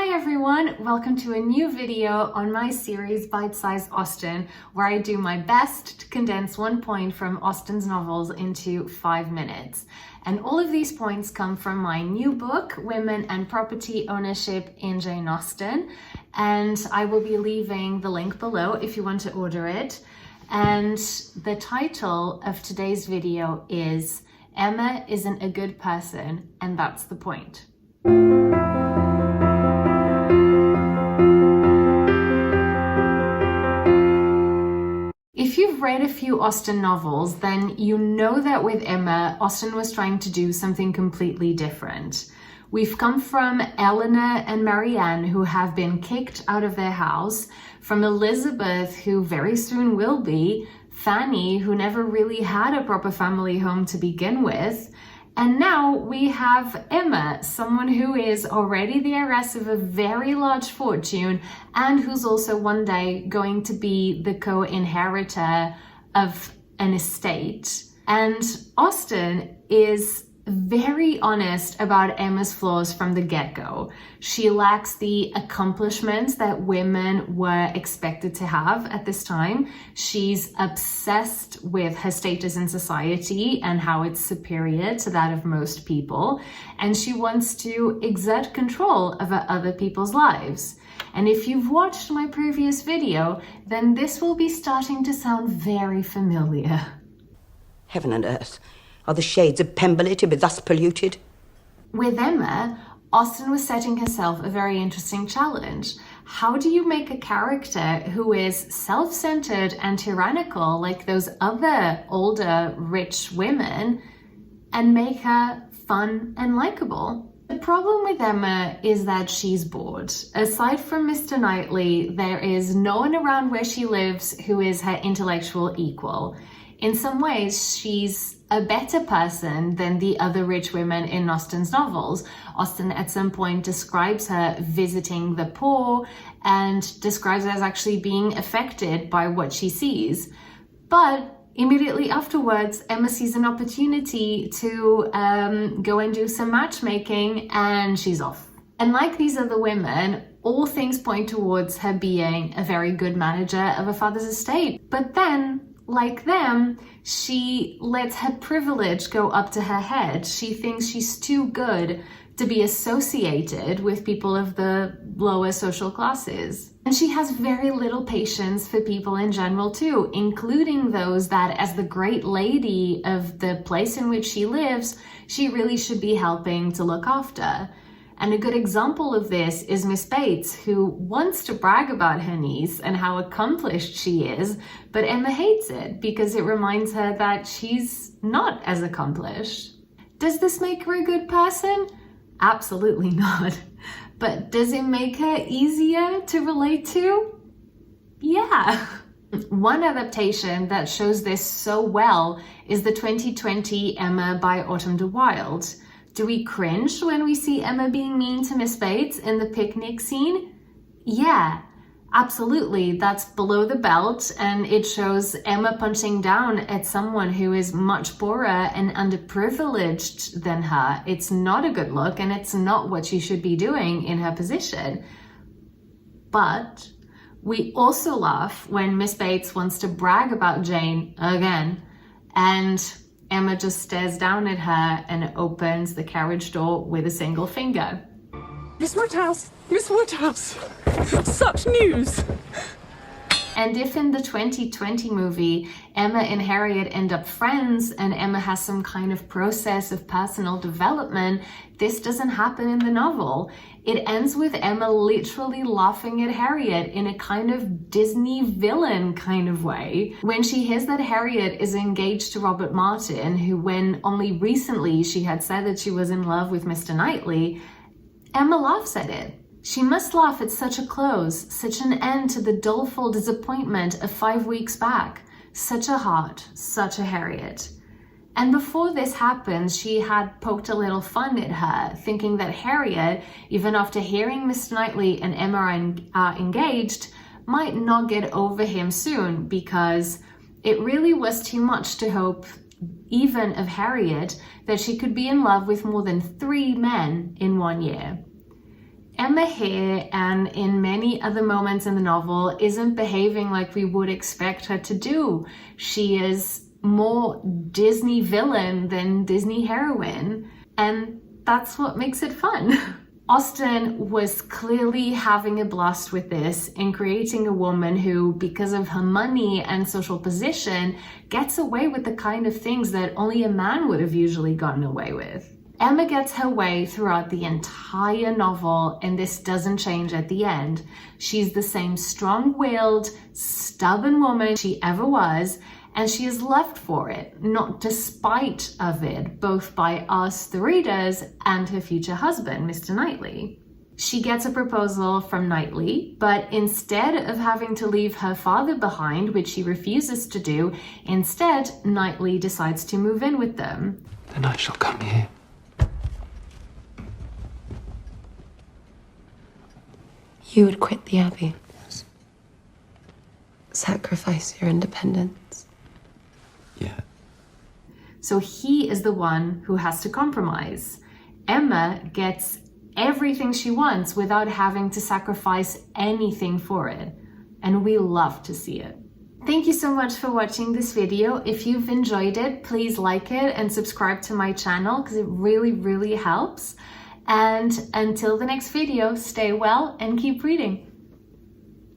Hi everyone, welcome to a new video on my series Size Austen, where I do my best to condense one point from Austen's novels into 5 minutes. And all of these points come from my new book, Women and Property Ownership in Jane Austen. And I will be leaving the link below if you want to order it. And the title of today's video is Emma Isn't a Good Person, and that's the point. If you've read a few Austen novels, then you know that with Emma, Austen was trying to do something completely different. We've come from Eleanor and Marianne, who have been kicked out of their house, from Elizabeth, who very soon will be, Fanny, who never really had a proper family home to begin with, and now we have Emma, someone who is already the heiress of a very large fortune and who's also one day going to be the co-inheritor of an estate. And Austen is very honest about Emma's flaws from the get-go. She lacks the accomplishments that women were expected to have at this time. She's obsessed with her status in society and how it's superior to that of most people. And she wants to exert control over other people's lives. And if you've watched my previous video, then this will be starting to sound very familiar. Heaven and earth. Are the shades of Pemberley to be thus polluted? With Emma, Austen was setting herself a very interesting challenge. How do you make a character who is self-centered and tyrannical like those other older rich women and make her fun and likable? The problem with Emma is that she's bored. Aside from Mr. Knightley, there is no one around where she lives who is her intellectual equal. In some ways, she's a better person than the other rich women in Austen's novels. Austen at some point describes her visiting the poor and describes her as actually being affected by what she sees. But immediately afterwards, Emma sees an opportunity to go and do some matchmaking, and she's off. And like these other women, all things point towards her being a very good manager of her father's estate. But then, like them, she lets her privilege go up to her head. She thinks she's too good to be associated with people of the lower social classes. And she has very little patience for people in general too, including those that, as the great lady of the place in which she lives, she really should be helping to look after. And a good example of this is Miss Bates, who wants to brag about her niece and how accomplished she is, but Emma hates it because it reminds her that she's not as accomplished. Does this make her a good person? Absolutely not. But does it make her easier to relate to? Yeah. One adaptation that shows this so well is the 2020 Emma by Autumn de Wilde. Do we cringe when we see Emma being mean to Miss Bates in the picnic scene? Yeah, absolutely. That's below the belt, and it shows Emma punching down at someone who is much poorer and underprivileged than her. It's not a good look, and it's not what she should be doing in her position. But we also laugh when Miss Bates wants to brag about Jane again, and Emma just stares down at her and opens the carriage door with a single finger. Miss Woodhouse! Miss Woodhouse! Such news! And if in the 2020 movie, Emma and Harriet end up friends and Emma has some kind of process of personal development, this doesn't happen in the novel. It ends with Emma literally laughing at Harriet in a kind of Disney villain kind of way. When she hears that Harriet is engaged to Robert Martin, who when only recently she had said that she was in love with Mr. Knightley, Emma laughs at it. She must laugh at such a close, such an end to the doleful disappointment of 5 weeks back. Such a heart, such a Harriet. And before this happens, she had poked a little fun at her, thinking that Harriet, even after hearing Mr. Knightley and Emma are engaged, might not get over him soon, because it really was too much to hope, even of Harriet, that she could be in love with more than 3 men in 1 year. Emma here, and in many other moments in the novel, isn't behaving like we would expect her to do. She is more Disney villain than Disney heroine, and that's what makes it fun. Austen was clearly having a blast with this in creating a woman who, because of her money and social position, gets away with the kind of things that only a man would have usually gotten away with. Emma gets her way throughout the entire novel, and this doesn't change at the end. She's the same strong-willed, stubborn woman she ever was, and she is loved for it, not despite of it, both by us, the readers, and her future husband, Mr. Knightley. She gets a proposal from Knightley, but instead of having to leave her father behind, which she refuses to do, instead, Knightley decides to move in with them. Then I shall come here. You would quit the Abbey? Yes. Sacrifice your independence? Yeah. So he is the one who has to compromise. Emma gets everything she wants without having to sacrifice anything for it. And we love to see it. Thank you so much for watching this video. If you've enjoyed it, please like it and subscribe to my channel because it really helps. And until the next video, stay well and keep reading.